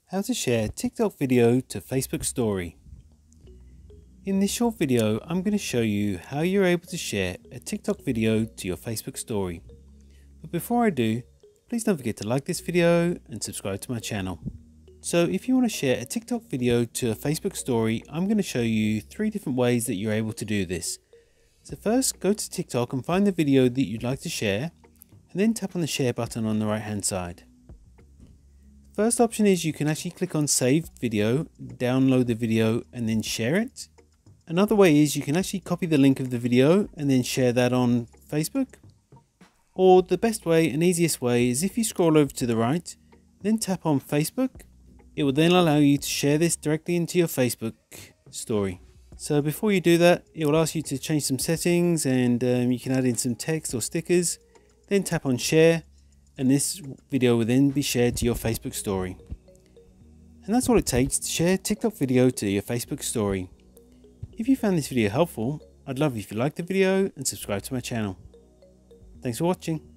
How to share TikTok video to Facebook story. In this short video, I'm going to show you how you're able to share a TikTok video to your Facebook story. But before I do, please don't forget to like this video and subscribe to my channel. So if you want to share a TikTok video to a Facebook story, I'm going to show you 3 different ways that you're able to do this. So first, go to TikTok and find the video that you'd like to share, and then tap on the share button on the right hand side. First option is you can actually click on save video, download the video and then share it. Another way is you can actually copy the link of the video and then share that on Facebook. Or the best way and easiest way is if you scroll over to the right, then tap on Facebook. It will then allow you to share this directly into your Facebook story. So before you do that, it will ask you to change some settings and you can add in some text or stickers. Then tap on share. And this video will then be shared to your Facebook story. And that's all it takes to share TikTok video to your Facebook story. If you found this video helpful, I'd love it if you liked the video and subscribe to my channel. Thanks for watching.